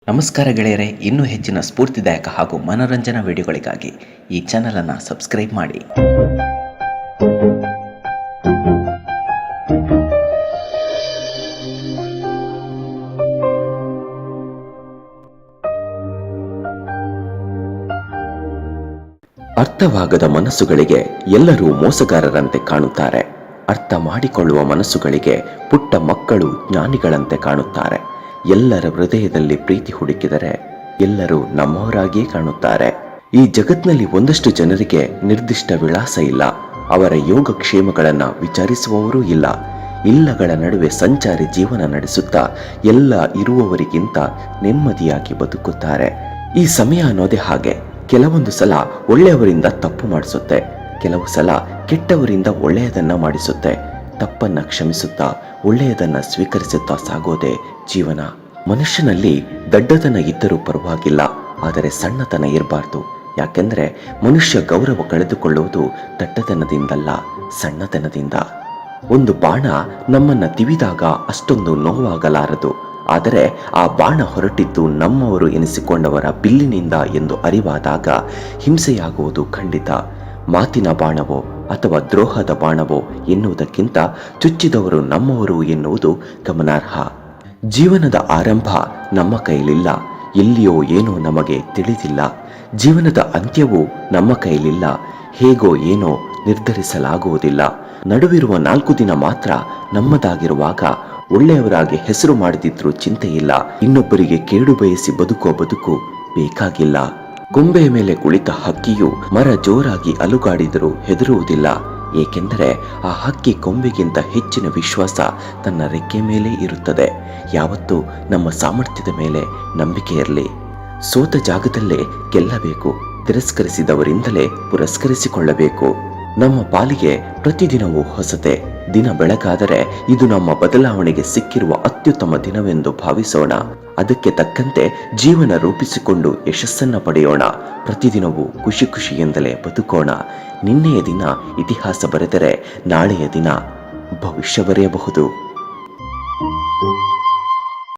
ನಮಸ್ಕಾರ ಗೆಳೆಯರೆ, ಇನ್ನೂ ಹೆಚ್ಚಿನ ಸ್ಫೂರ್ತಿದಾಯಕ ಹಾಗೂ ಮನರಂಜನಾ ವಿಡಿಯೋಗಳಿಗಾಗಿ ಈ ಚಾನಲನ್ನು ಸಬ್ಸ್ಕ್ರೈಬ್ ಮಾಡಿ. ಅರ್ಥವಾಗದ ಮನಸ್ಸುಗಳಿಗೆ ಎಲ್ಲರೂ ಮೋಸಗಾರರಂತೆ ಕಾಣುತ್ತಾರೆ. ಅರ್ಥ ಮಾಡಿಕೊಳ್ಳುವ ಮನಸ್ಸುಗಳಿಗೆ ಪುಟ್ಟ ಮಕ್ಕಳು ಜ್ಞಾನಿಗಳಂತೆ ಕಾಣುತ್ತಾರೆ. ಎಲ್ಲರ ಹೃದಯದಲ್ಲಿ ಪ್ರೀತಿ ಹುಡುಕಿದರೆ ಎಲ್ಲರೂ ನಮ್ಮವರಾಗಿಯೇ ಕಾಣುತ್ತಾರೆ. ಈ ಜಗತ್ನಲ್ಲಿ ಒಂದಷ್ಟು ಜನರಿಗೆ ನಿರ್ದಿಷ್ಟ ವಿಳಾಸ ಇಲ್ಲ. ಅವರ ಯೋಗಕ್ಷೇಮಗಳನ್ನ ವಿಚಾರಿಸುವವರೂ ಇಲ್ಲ. ಇಲ್ಲಗಳ ನಡುವೆ ಸಂಚಾರಿ ಜೀವನ ನಡೆಸುತ್ತಾ ಎಲ್ಲ ಇರುವವರಿಗಿಂತ ನೆಮ್ಮದಿಯಾಗಿ ಬದುಕುತ್ತಾರೆ. ಈ ಸಮಯ ಅನ್ನೋದೇ ಹಾಗೆ. ಕೆಲವೊಂದು ಸಲ ಒಳ್ಳೆಯವರಿಂದ ತಪ್ಪು ಮಾಡಿಸುತ್ತೆ, ಕೆಲವು ಸಲ ಕೆಟ್ಟವರಿಂದ ಒಳ್ಳೆಯದನ್ನ ಮಾಡಿಸುತ್ತೆ. ತಪ್ಪನ್ನ ಕ್ಷಮಿಸುತ್ತಾ ಒಳ್ಳೆಯದನ್ನ ಸ್ವೀಕರಿಸುತ್ತಾ ಸಾಗೋದೇ ಜೀವನ. ಮನುಷ್ಯನಲ್ಲಿ ದಡ್ಡತನ ಇದ್ದರೂ ಪರವಾಗಿಲ್ಲ, ಆದರೆ ಸಣ್ಣತನ ಇರಬಾರ್ದು. ಯಾಕೆಂದ್ರೆ ಮನುಷ್ಯ ಗೌರವ ಕಳೆದುಕೊಳ್ಳುವುದು ದಡ್ಡತನದಿಂದಲ್ಲ, ಸಣ್ಣತನದಿಂದ. ಒಂದು ಬಾಣ ನಮ್ಮನ್ನ ತಿವಿದಾಗ ಅಷ್ಟೊಂದು ನೋವಾಗಲಾರದು, ಆದರೆ ಆ ಬಾಣ ಹೊರಟಿದ್ದು ನಮ್ಮವರು ಎನಿಸಿಕೊಂಡವರ ಬಿಲ್ಲಿನಿಂದ ಎಂದು ಅರಿವಾದಾಗ ಹಿಂಸೆಯಾಗುವುದು ಖಂಡಿತ. ಮಾತಿನ ಬಾಣವೋ ಅಥವಾ ದ್ರೋಹದ ಬಾಣವೋ ಎನ್ನುವುದಕ್ಕಿಂತ ಚುಚ್ಚಿದವರು ನಮ್ಮವರು ಎನ್ನುವುದು ಗಮನಾರ್ಹ. ಜೀವನದ ಆರಂಭ ನಮ್ಮ ಕೈಲಿಲ್ಲ, ಎಲ್ಲಿಯೋ ಏನೋ ನಮಗೆ ತಿಳಿದಿಲ್ಲ. ಜೀವನದ ಅಂತ್ಯವೂ ನಮ್ಮ ಕೈಲಿಲ್ಲ, ಹೇಗೋ ಏನೋ ನಿರ್ಧರಿಸಲಾಗುವುದಿಲ್ಲ. ನಡುವಿರುವ 4 ದಿನ ಮಾತ್ರ ನಮ್ಮದಾಗಿರುವಾಗ ಒಳ್ಳೆಯವರಾಗಿ ಹೆಸರು ಮಾಡದಿದ್ರೂ ಚಿಂತೆಯಿಲ್ಲ. ಇನ್ನೊಬ್ಬರಿಗೆ ಕೇಡು ಬಯಸಿ ಬದುಕೋ ಬದುಕು ಬೇಕಾಗಿಲ್ಲ. ಕೊಂಬೆಯ ಮೇಲೆ ಕುಳಿತ ಹಕ್ಕಿಯು ಮರ ಜೋರಾಗಿ ಅಲುಗಾಡಿದರೂ ಹೆದರುವುದಿಲ್ಲ, ಏಕೆಂದರೆ ಆ ಹಕ್ಕಿ ಕೊಂಬೆಗಿಂತ ಹೆಚ್ಚಿನ ವಿಶ್ವಾಸ ತನ್ನ ರೆಕ್ಕೆ ಮೇಲೆ ಇರುತ್ತದೆ. ಯಾವತ್ತೂ ನಮ್ಮ ಸಾಮರ್ಥ್ಯದ ಮೇಲೆ ನಂಬಿಕೆ ಇರಲಿ. ಸೋತ ಜಾಗದಲ್ಲೇ ಗೆಲ್ಲಬೇಕು, ತಿರಸ್ಕರಿಸಿದವರಿಂದಲೇ ಪುರಸ್ಕರಿಸಿಕೊಳ್ಳಬೇಕು. ನಮ್ಮ ಪಾಲಿಗೆ ಪ್ರತಿದಿನವೂ ಹೊಸತೆ. ದಿನ ಬೆಳಗಾದರೆ ಇದು ನಮ್ಮ ಬದಲಾವಣೆಗೆ ಸಿಕ್ಕಿರುವ ಅತ್ಯುತ್ತಮ ದಿನವೆಂದು ಭಾವಿಸೋಣ. ಅದಕ್ಕೆ ತಕ್ಕಂತೆ ಜೀವನ ರೂಪಿಸಿಕೊಂಡು ಯಶಸ್ಸನ್ನ ಪಡೆಯೋಣ. ಪ್ರತಿದಿನವೂ ಖುಷಿ ಖುಷಿಯಿಂದಲೇ ಬದುಕೋಣ. ನಿನ್ನೆಯ ದಿನ ಇತಿಹಾಸ ಬರೆದರೆ ನಾಳೆಯ ದಿನ ಭವಿಷ್ಯ ಬರೆಯಬಹುದು.